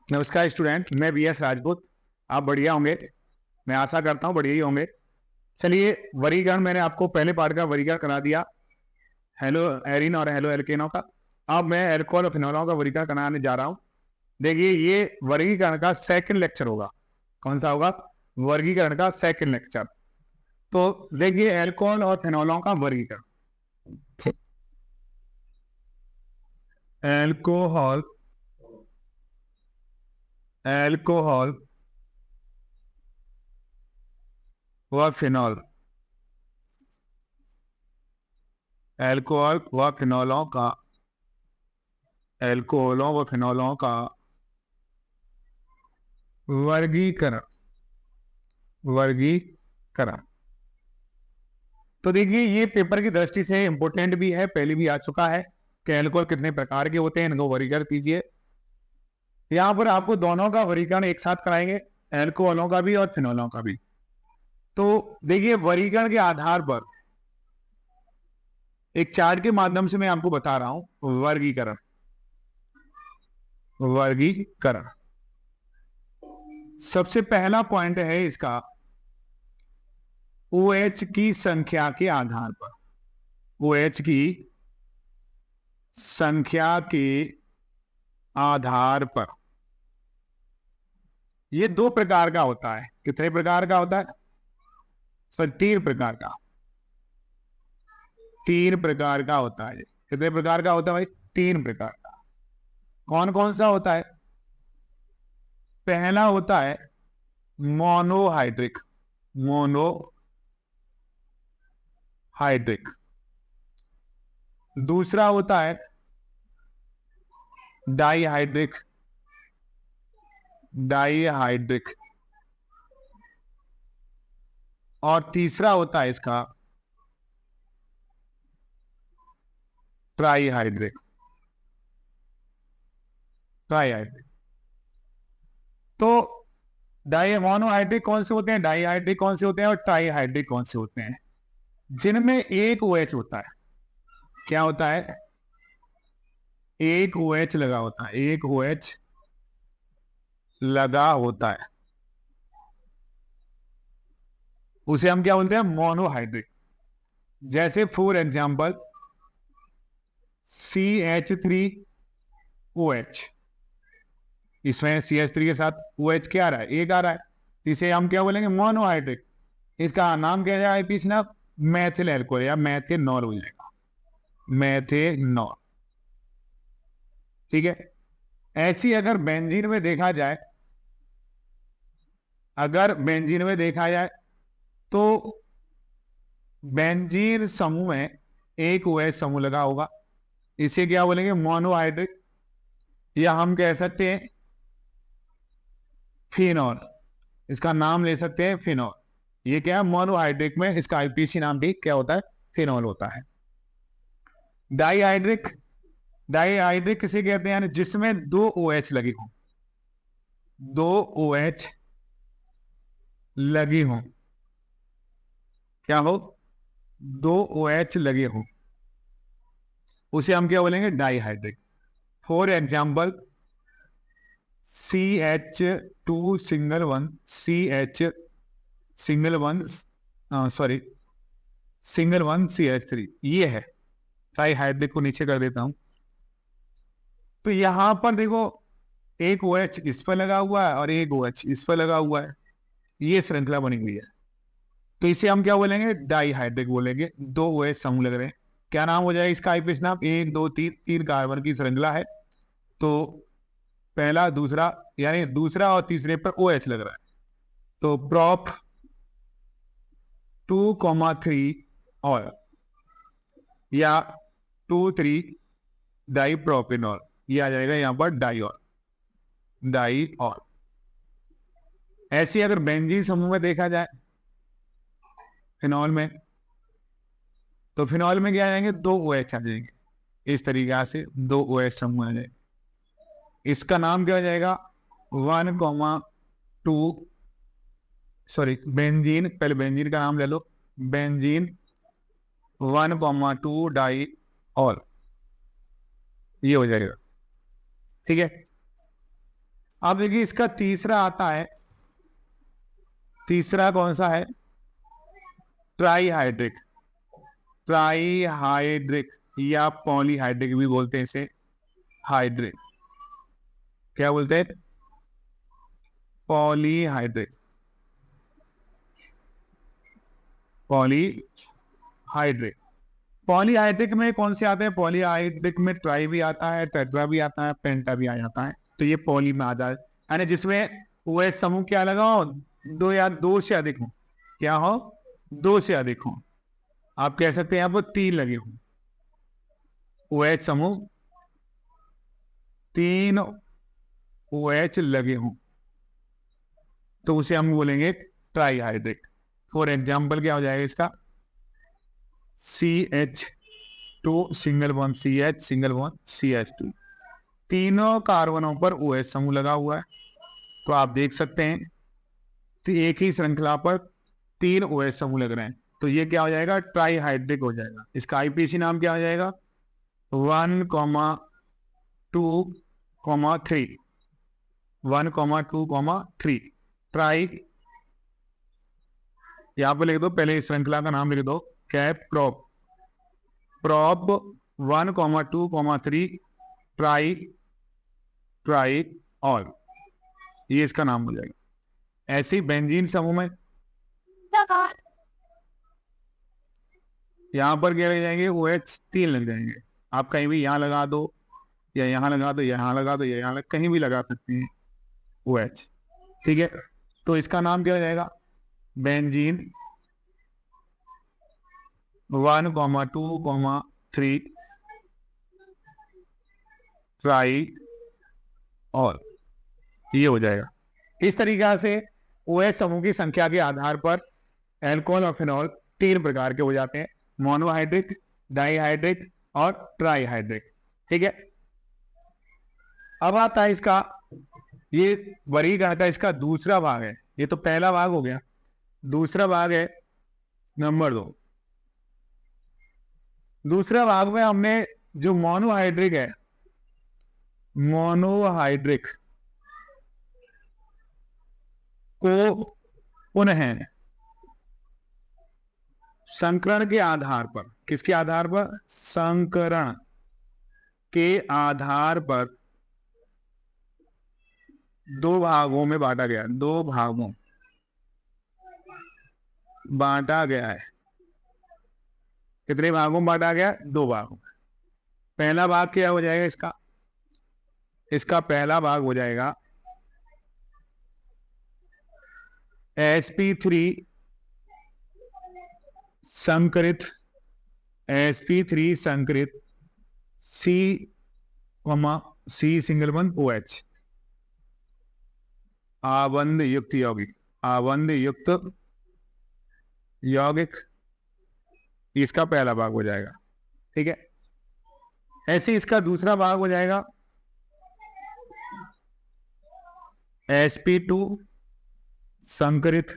नमस्कार स्टूडेंट, मैं वीएस राजपूत। आप बढ़िया होंगे, मैं आशा करता हूँ बढ़िया ही होंगे। चलिए, वर्गीकरण मैंने आपको पहले पार्ट का वर्गीकरण करा दिया, हेलो एरिन और हेलो एल्केनों का। अब मैं एल्कोहल और फिनोलों का वर्गीकरण कराने जा रहा हूँ। देखिए, ये वर्गीकरण का सेकंड लेक्चर होगा। कौन सा होगा? वर्गीकरण का सेकंड लेक्चर। तो देखिए, एल्कोहल और फिनोलों का वर्गीकरण। एल्कोहल, एल्कोहल व फिनॉल, एल्कोहल व फिनोलों का, एल्कोहलों व फिनोलों का वर्गीकरण, वर्गीकरण। तो देखिए, ये पेपर की दृष्टि से इंपोर्टेंट भी है, पहले भी आ चुका है कि एल्कोहल कितने प्रकार के होते हैं, इनको वर्गीकरण कीजिए। यहाँ पर आपको दोनों का वर्गीकरण एक साथ कराएंगे, एल्कोहलों का भी और फिनोलों का भी। तो देखिए, वर्गीकरण के आधार पर एक चार्ट के माध्यम से मैं आपको बता रहा हूं वर्गीकरण। वर्गीकरण सबसे पहला पॉइंट है इसका, OH की संख्या के आधार पर। OH की संख्या के आधार पर ये दो प्रकार का होता है। कितने प्रकार का होता है? सर, तीन प्रकार का। तीन प्रकार का होता है। कितने प्रकार का होता है भाई? तीन प्रकार का। कौन कौन सा होता है? पहला होता है मोनोहाइड्रिक, मोनोहाइड्रिक। दूसरा होता है डाईहाइड्रिक, डाईहाइड्रिक। और तीसरा होता है इसका ट्राईहाइड्रिक, ट्राईहाइड्रिक। तो डाई मोनोहाइड्रिक कौन से होते हैं, डाईहाइड्रिक कौन से होते हैं और ट्राईहाइड्रिक कौन से होते हैं? जिनमें एक OH होता है। क्या होता है? एक OH लगा होता है, एक OH लगा होता है, उसे हम क्या बोलते हैं? मोनोहाइड्रिक। जैसे फॉर एग्जाम्पल CH3OH, इसमें CH3 के साथ OH क्या आ रहा है? एक आ रहा है, इसे हम क्या बोलेंगे? मोनोहाइड्रिक। इसका नाम क्या जाएगा पीछे ना? मैथिल एल्कोहल या मैथेनॉल हो जाएगा, मैथेनॉल। ठीक है। ऐसी अगर बेंजीन में देखा जाए, अगर बेंजीन में देखा जाए तो बेंजीन समूह में एक OH समूह लगा होगा, इसे क्या बोलेंगे? मोनोहाइड्रिक। या हम कह सकते हैं फिनॉल, इसका नाम ले सकते हैं फिनॉल। ये क्या है? मोनोहाइड्रिक में इसका IPC नाम भी क्या होता है? फिनॉल होता है। डाईहाइड्रिक, डाईहाइड्रिक किसे कहते हैं? यानी जिसमें दो OH लगी हो, दो OH लगी हो। क्या हो? दो OH लगे हो, उसे हम क्या बोलेंगे? Dihydric. For example CH2 single one, CH single one, sorry single one CH3, ये है। डाईहाइड्रिक को नीचे कर देता हूं। तो यहां पर देखो, एक OH इस पर लगा हुआ है और एक OH इस पर लगा हुआ है, ये श्रृंखला बनी हुई है। तो इसे हम क्या बोलेंगे? डाईहाइड्रिक बोलेंगे। दो OH समूह लग रहे हैं, क्या नाम हो जाएगा इसका? IPC नाम, एक दो तीन, तीन कार्बन की श्रृंखला है। तो पहला दूसरा, यानी दूसरा और तीसरे पर OH लग रहा है, तो प्रोप 2,3 और या 2,3 डाई प्रोपिनॉल, ये आ जाएगा यहां पर डाईऑल, डाईऑल। ऐसी अगर बेंजीन समूह में देखा जाए फिनॉल में, तो फिनॉल में क्या आ जाएंगे? दो OH आ जाएंगे। इस तरीके से दो OH समूह आ जाएंगे। इसका नाम क्या हो जाएगा? 1,2, सॉरी बेंजीन, पहले बेंजीन का नाम ले लो, बेंजीन 1,2 डाई ऑल, ये हो जाएगा। ठीक है। अब देखिए इसका तीसरा आता है, तीसरा कौन सा है? ट्राईहाइड्रिक। ट्राईहाइड्रिक या पॉलीहाइड्रिक भी बोलते हैं इसे, हाइड्रिक क्या बोलते हैं? पॉलीहाइड्रिक। पॉलीहाइड्रिक, पॉलीहाइड्रिक में कौन से आते हैं? पॉलीहाइड्रिक में ट्राई भी आता है, टेट्रा भी आता है, पेंटा भी आ जाता है। तो ये पॉली में आता है, यानी जिसमें वो समूह क्या लगा हो, दो या दो से अधिक हो। क्या हो? दो से अधिक हो। आप कह सकते हैं यहाँ पर तीन लगे हो, OH समूह तीन OH लगे हों तो उसे हम बोलेंगे ट्राईहाइड्रिक। फॉर एग्जाम्पल क्या हो जाएगा इसका? CH2 single bond CH single bond CH2, तीनों कार्बनों पर OH समूह लगा हुआ है। तो आप देख सकते हैं तो एक ही श्रृंखला पर तीन OH समूह लग रहे हैं, तो ये क्या हो जाएगा? ट्राईहाइड्रिक हो जाएगा। इसका IPC नाम क्या हो जाएगा? 1,2,3 1,2,3 ट्राई। यहां पर लिख दो, पहले इस श्रृंखला का नाम लिख दो, cap prop. Prop 1,2,3 try, try all, ये इसका नाम हो जाएगा। ऐसे ही बेंजीन समूह में यहां पर क्या लग जाएंगे? OH तीन लग जाएंगे। आप कहीं भी यहां लगा दो या यहां लगा दो, यहां लगा दो या यहां कहीं भी लगा सकते हैं OH, ठीक है। तो इसका नाम क्या हो जाएगा? बेंजीन 1,2,3 ट्राई ऑल, ये हो जाएगा। इस तरीका से OH समूह की संख्या के आधार पर एल्कोहल और फिनॉल तीन प्रकार के हो जाते हैं, मोनोहाइड्रिक, डाईहाइड्रिक और ट्राईहाइड्रिक, ठीक है। अब आता है इसका, ये वर्गीकरण का इसका दूसरा भाग है। ये तो पहला भाग हो गया, दूसरा भाग है नंबर 2। दूसरा भाग में हमने जो मोनोहाइड्रिक है, मोनोहाइड्रिक को पुनः संकरण के आधार पर, किसके आधार पर? संकरण के आधार पर दो भागों में बांटा गया, दो भागों बांटा गया है। कितने भागों में बांटा गया? दो भागों। पहला भाग क्या हो जाएगा इसका? इसका पहला भाग हो जाएगा sp3 संकरित, sp3 संकरित C, C single bond OH, आबंध युक्त यौगिक, आबंध युक्त यौगिक, इसका पहला भाग हो जाएगा, ठीक है। ऐसे इसका दूसरा भाग हो जाएगा sp2 संकरित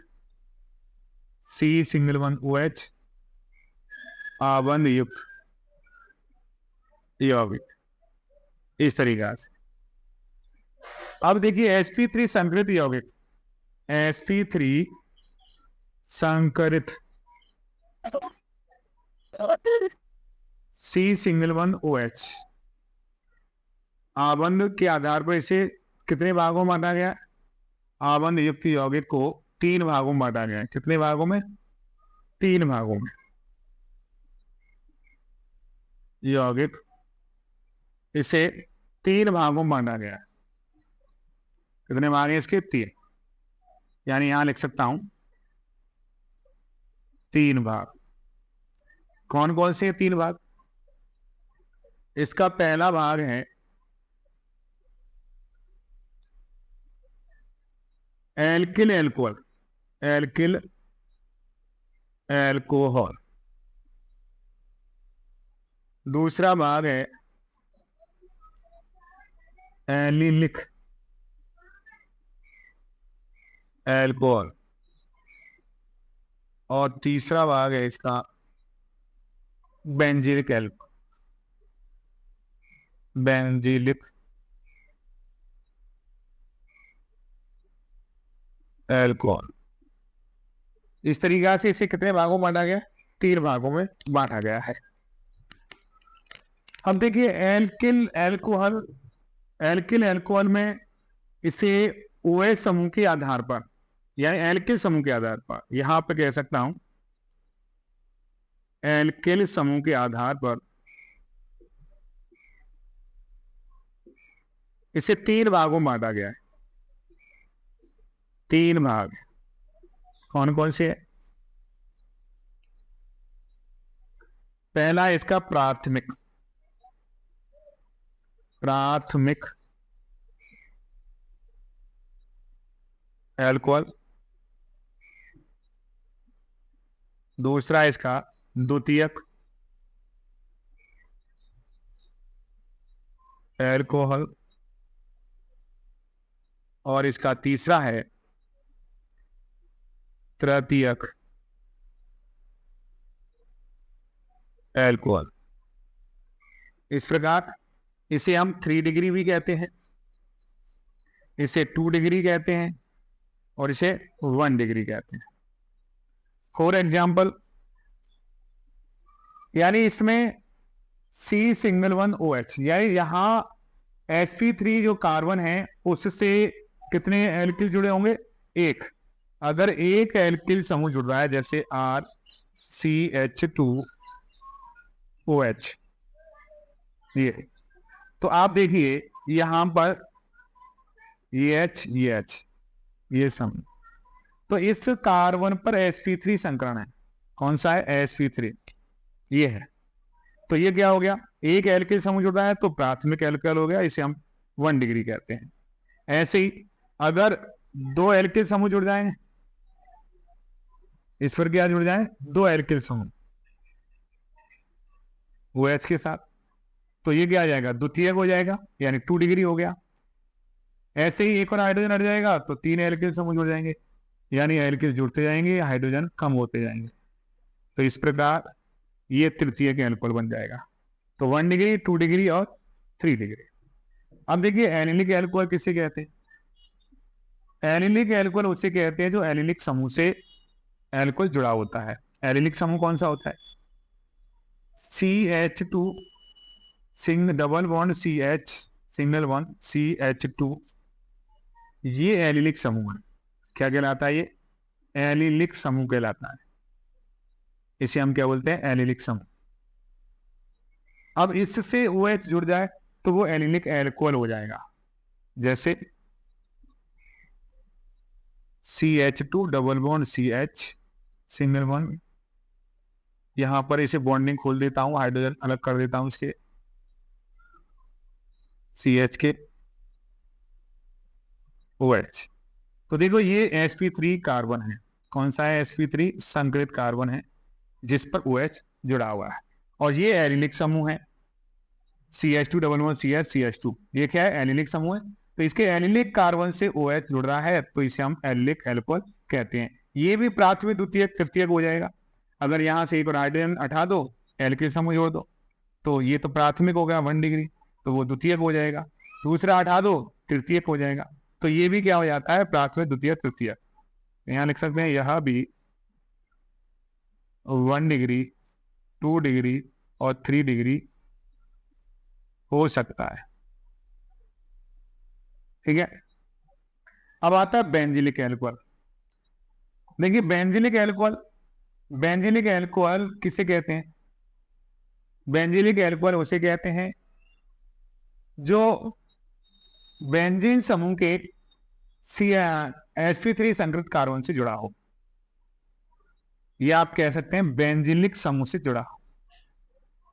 C सिंगल बॉन्ड OH, आबंध युक्त यौगिक, इस तरीका से। अब देखिए sp3 संकरित यौगिक, sp3 संकरित C सिंगल बॉन्ड OH, आबंध के आधार पर इसे कितने भागों में बांटा गया? आबंध युक्त यौगिक को तीन भागों में बांटा गया है। कितने भागों में? तीन भागों में। यौगिक इसे तीन भागों में बांटा गया है। कितने भाग हैं इसके? तीन, यानी यहां लिख सकता हूं तीन भाग। कौन कौन से तीन भाग? इसका पहला भाग है एल्किल एल्कोहल, एल्किल एल्कोहल। दूसरा भाग है एलिलिक एल्कोहल, और तीसरा भाग है इसका बेंजीलिक एल्कोहल, बेंजीलिक एल्कोहल। इस तरीका से इसे कितने भागों में बांटा गया? 3 भागों में बांटा गया है। अब देखिए एल्किल एल्कोहल, एल्किल एल्कोहल में इसे OH समूह के आधार पर, यानी एल्किल समूह के आधार पर, यहां पर कह सकता हूं एल्किल समूह के आधार पर इसे 3 भागों में बांटा गया है। 3 भाग कौन कौन से है? पहला इसका प्राथमिक, प्राथमिक एल्कोहल। दूसरा इसका द्वितीयक एल्कोहल, और इसका तीसरा है तृतीयक एल्कोहल। इस प्रकार इसे हम 3 डिग्री भी कहते हैं, इसे 2 डिग्री कहते हैं, और इसे 1 डिग्री कहते हैं। फॉर एग्जाम्पल, यानी इसमें C सिंगल 1 OH, यानी यहां sp3 जो कार्बन है उससे कितने एल्किल जुड़े होंगे? 1। अगर एक एल्किल समूह जुड़ रहा है जैसे RCH2OH, ये तो आप देखिए यहां पर ये H ये समूह, तो इस कार्बन पर sp3 संकरण है। कौन सा है? sp3 ये है। तो ये क्या हो गया? एक एल्किल समूह जुड़ रहा है तो प्राथमिक एल्कोहल हो गया, इसे हम 1 डिग्री कहते हैं। ऐसे ही अगर 2 एल्किल समूह जुड़ जाए, इस पर क्या जुड़ जाए? 2 एल्किल समूह OH के साथ, तो ये क्या आ जाएगा? द्वितीयक हो जाएगा, यानी 2 डिग्री हो गया। ऐसे ही एक और हाइड्रोजन हट जाएगा तो 3 एल्किल समूह जुड़ जाएंगे, यानी एल्किल जुड़ते जाएंगे, हाइड्रोजन कम होते जाएंगे। तो इस प्रकार ये तृतीयक एल्कोहल बन जाएगा। तो 1 डिग्री, 2 डिग्री और 3 डिग्री। अब देखिए एनिलिक एल्कोहल किसे कहते हैं? एनिलिक एल्कोहल उसे कहते हैं जो एनिलिक समूह से एल्कोहल जुड़ा होता है। एनिलिक समूह कौन सा होता है? CH2 single double bond CH single 1 CH2, ये एलिलिक समूह है। क्या कहलाता है? ये एलिलिक समूह कहलाता है। इसे हम क्या बोलते हैं? एलिलिक समूह। अब इससे OH जुड़ जाए तो वो एलिलिक एल्कोहल हो जाएगा। जैसे CH2 double bond CH single 1, यहां पर इसे बॉन्डिंग खोल देता हूं, हाइड्रोजन अलग कर देता हूं इसके CH के OH। तो देखो ये sp3 कार्बन है। कौन सा है? sp3 संकरित कार्बन है जिस पर OH जुड़ा हुआ है, और ये एलिलिक समूह है CH2 double bond CH CH2। ये क्या है? एलिलिक समूह है। तो इसके एलिलिक कार्बन से OH जुड़ रहा है तो इसे हम एलिलिक एल्कोहल कहते हैं। ये भी प्राथमिक, द्वितीयक, तृतीयक हो जाएगा। अगर यहां से एक और हाइड्रोजन हटा दो, एल्किल समूह जोड़ दो, तो ये तो प्राथमिक हो गया 1 डिग्री, तो वो द्वितीयक हो जाएगा। दूसरा हटा दो, तृतीयक हो जाएगा। तो ये भी क्या हो जाता है? प्राथमिक, द्वितीयक, तृतीयक। यहां लिख सकते हैं यह भी 1 डिग्री, 2 डिग्री और 3 डिग्री हो सकता है। ठीक है। अब आता है बेंजिलिक एल्कोहल। देखिए बेंजिलिक एल्कोहल, बेंजिलिक एल्कोहल किसे कहते हैं? बेंजिलिक एल्कोहल उसे कहते हैं जो बेंजीन समूह के sp3 संकृत कार्बन से जुड़ा हो, या आप कह सकते हैं बेंजिलिक समूह से जुड़ा हो।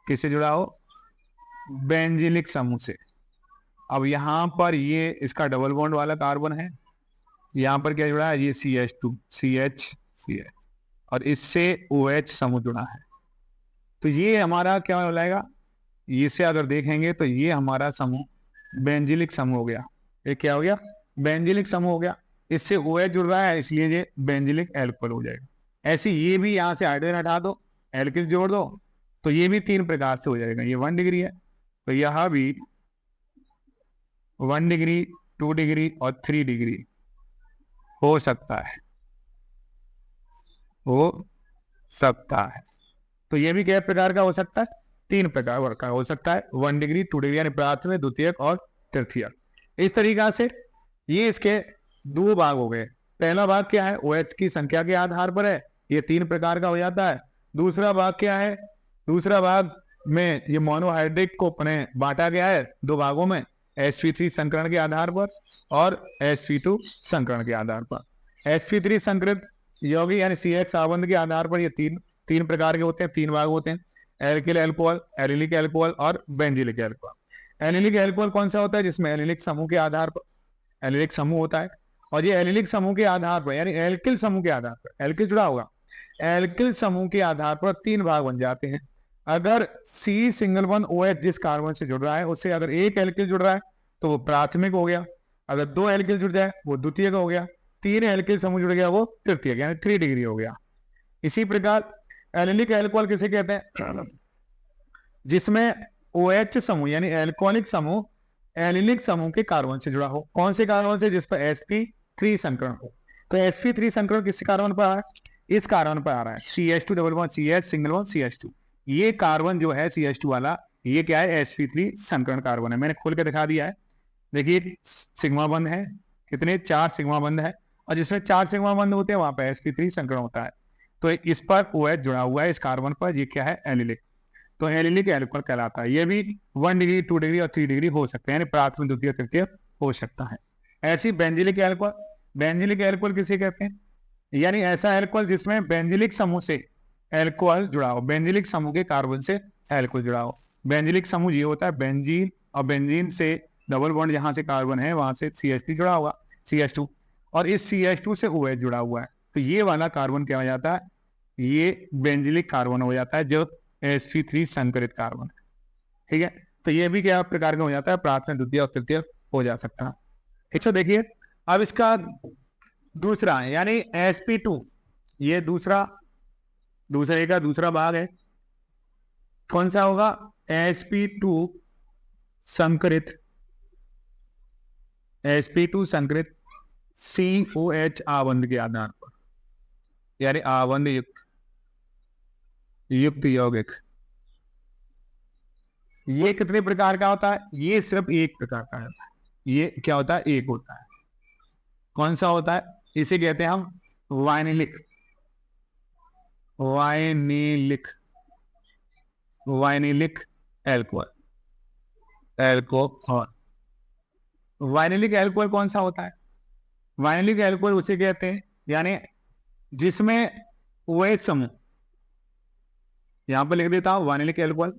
किससे जुड़ा हो? बेंजिलिक समूह से। अब यहां पर ये इसका डबल बॉन्ड वाला कार्बन है, यहां पर क्या जुड़ा है? ये CH2 CH, और इससे OH समूह जुड़ा है। तो ये हमारा क्या हो जाएगा? इसे अगर देखेंगे तो ये हमारा समूह बेंजिलिक समूह हो गया। ये क्या हो गया? बेंजिलिक समूह हो गया। इससे OH जुड़ रहा है, इसलिए ये बेंजिलिक एल्कोहल हो जाएगा। ऐसे ये भी यहां से हाइड्रोजन हटा दो, एल्किल जोड़ दो, तो ये भी 3 प्रकार से हो जाएगा। ये 1 डिग्री है, तो यह भी 1 डिग्री, 2 डिग्री और 3 डिग्री हो सकता है, हो सकता है। तो ये भी क्या प्रकार का हो सकता है? 3 प्रकार का हो सकता है, 1 डिग्री, 2 डिग्री, यानी प्राथमिक, द्वितीयक और तृतीयक। इस तरीका से ये इसके 2 भाग हो गए। पहला भाग क्या है? OH की संख्या के आधार पर है, ये 3 प्रकार का हो जाता है। दूसरा भाग क्या है? दूसरा भाग में ये मोनोहाइड्रिक को पुनः बांटा गया है 2 भागों में, sp3 संकरण के आधार पर और sp2 संकरण के आधार पर। sp3 संकरित यौगिक यानी CH आबंध के आधार पर ये तीन प्रकार के होते हैं, 3 भाग होते हैं, एल्किल अल्कोहल, एलिलिक अल्कोहल और बेंजिलिक अल्कोहल। एलिलिक अल्कोहल कौन सा होता है? जिसमें एलिलिक समूह के आधार पर एलिलिक समूह होता है, और ये एलिलिक समूह के आधार पर यानी एल्किल समूह के आधार पर, एल्किल जुड़ा होगा, एल्किल समूह के आधार पर 3 भाग बन जाते हैं। अगर C सिंगल वन OH जिस कार्बन से जुड़ रहा है उससे अगर एक एल्किल जुड़ रहा है तो वो प्राथमिक हो गया, अगर 2 एल्किल जुड़ जाए वो द्वितीयक हो गया, 3 एल्किल समूह जुड़ गया वो तृतीयक यानी 3 डिग्री हो गया। इसी प्रकार एलिलिक अल्कोहल किसे कहते हैं? जिसमें OH समूह यानी एल्कोहलिक समूह एलिलिक समूह के कार्बन से जुड़ा हो। कौन से कार्बन से? जिस पर sp3 संकरण हो। तो sp3 संकरण किस कार्बन पर आ रहा है? इस कार्बन पर आ रहा है, CH2 double bond CH single bond CH2। ये कार्बन जो है CH2 वाला, ये क्या है? sp3 संकरण कार्बन है। मैंने खोल के दिखा दिया है, देखिए सिग्मा बंध है, कितने? 4 सिग्मा बंध है, और जिसमें 4 सिग्मा बंध होते हैं वहां पर sp3 संकरण होता है। तो इस पर OH जुड़ा हुआ है इस कार्बन पर, ये क्या है? एलिलिक। तो एलिलिक अल्कोहल कहलाता है। ये भी 1 डिग्री, 2 डिग्री और 3 डिग्री हो सकते हैं, यानी प्राथमिक, द्वितीय, तृतीय हो सकता है। ऐसी बेंजिलिक अल्कोहल, बेंजिलिक अल्कोहल किसे कहते हैं? यानी ऐसा अल्कोहल जिसमें बेंजिलिक समूह से अल्कोहल जुड़ा हो, बेंजिलिक समूह के कार्बन से अल्कोहल जुड़ा हो। बेंजिलिक समूह ये होता है बेंजीन, और बेंजीन से डबल बॉन्ड जहां से कार्बन है वहां से CH3 जुड़ा होगा, CH2, और इस CH2 से OH जुड़ा हुआ है। तो ये वाला कार्बन क्या हो जाता है? ये बेंजिलिक कार्बन हो जाता है, जो sp3 संकरित कार्बन। ठीक है, तो ये भी क्या प्रकार का हो जाता है? प्राथमिक, द्वितीय और तृतीय हो जा सकता है। ठीक है, देखिए अब इसका दूसरा है यानी sp2, ये दूसरे का दूसरा भाग है। कौन सा होगा? sp2 संकरित, sp2 संकरित COH आबंध के आधार पर, यानी आबंध युक्त यौगिक। ये कितने प्रकार का होता है? ये सिर्फ एक प्रकार का होता है। ये क्या होता है? एक होता है। कौन सा होता है? इसे कहते हैं हम vinylic, vinylic, vinylic alcohol, alcohol. Vinylic alcohol कौन सा होता है? वाइनिलिक अल्कोहल उसे कहते हैं यानी जिसमें OH समूह, यहां पर लिख देता हूं vinylic alcohol,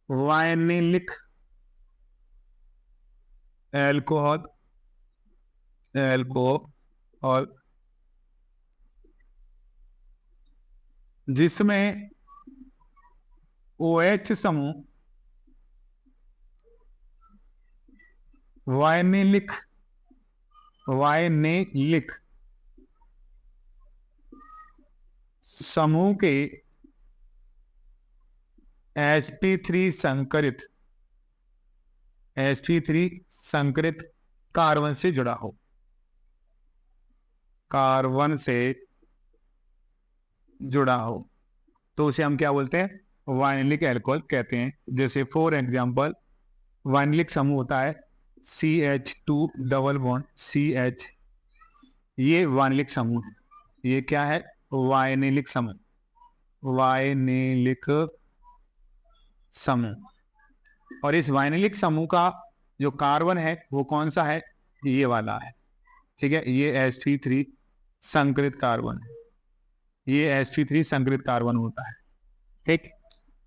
vinylic alcohol, alcohol जिसमें OH समूह वाइनिलिक, वाइनिलिक समूह के sp3 संकरित, sp3 संकरित कार्बन से जुड़ा हो, कार्बन से जुड़ा हो, तो उसे हम क्या बोलते हैं? वाइनिलिक अल्कोहल कहते हैं। जैसे फॉर एग्जांपल वाइनिलिक समूह होता है CH2 डबल बॉन्ड CH, ये वाइनिलिक समूह है। ये क्या है? वाइनिलिक समूह, वाइनिलिक समूह। और इस वाइनिलिक समूह का जो कार्बन है वो कौन सा है? ये वाला है। ठीक है, ये sp3 संकरित कार्बन है, ये sp3 संकरित कार्बन होता है। ठीक,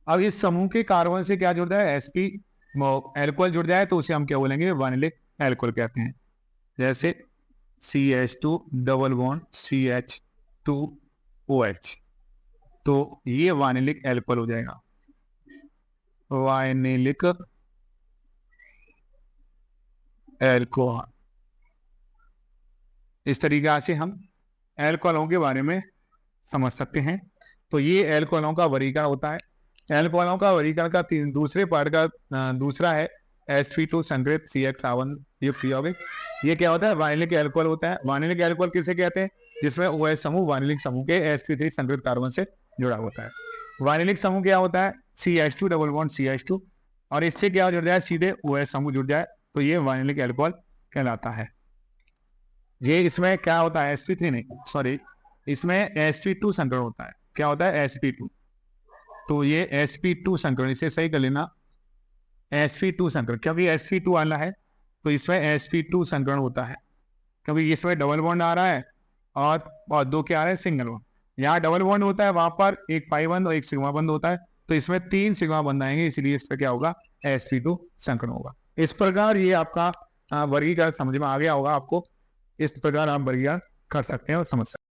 अब इस समूह के कार्बन से क्या जुड़ता है? sp अल्कोहल जुड़ जाए तो उसे हम क्या बोलेंगे? वाइनिलिक अल्कोहल कहते हैं। जैसे CH2 डबल बॉन्ड CH2OH, तो ये वाइनिलिक अल्कोहल हो जाएगा, वाइनिलिक अल्कोहल। इस तरीके से हम अल्कोहलों के बारे में समझ सकते हैं। तो ये अल्कोहलों का वर्गीकरण होता है। अल्कोहलों का वर्गीकरण का दूसरे पार्ट का दूसरा है sp2 संकरित CH युक्त यौगिक। ये क्या होता है? वाइनिलिक एल्कोहल होता है। वाइनिलिक एल्कोहल किसे कहते हैं? जिसमें OH समूह वाइनिलिक समूह के sp3 संकरित कार्बन से जुड़ा होता है। वाइनिलिक समूह क्या होता है? CH2 डबल बॉन्ड CH2, और इससे क्या जुड़ जाए? सीधे OH समूह जुड़ जाए, तो ये वाइनिलिक एल्कोहल कहलाता है। ये इसमें क्या होता है? sp3 नहीं, सॉरी, इसमें sp2 संकरण होता है। क्या होता है? sp2। तो ये sp2 संकरण, इसे सही कर लेना, sp2 संकरण, क्योंकि sp2 आना है तो इसमें sp2 संकरण होता है, क्योंकि इसमें डबल बॉन्ड आ रहा है और दो क्या आ रहा है? Single bond. यहाँ डबल बॉन्ड होता है, वहां पर एक पाई बंद और एक सिग्मा बंद होता है, तो इसमें 3 सिग्मा बंद आएंगे, इसलिए इस पर क्या होगा? sp2 संकरण होगा। इस प्रकार ये आपका वर्गीकरण समझ में आ गया होगा आपको। इस प्रकार आप वर्गीकरण कर सकते हैं और समझ सकते हैं।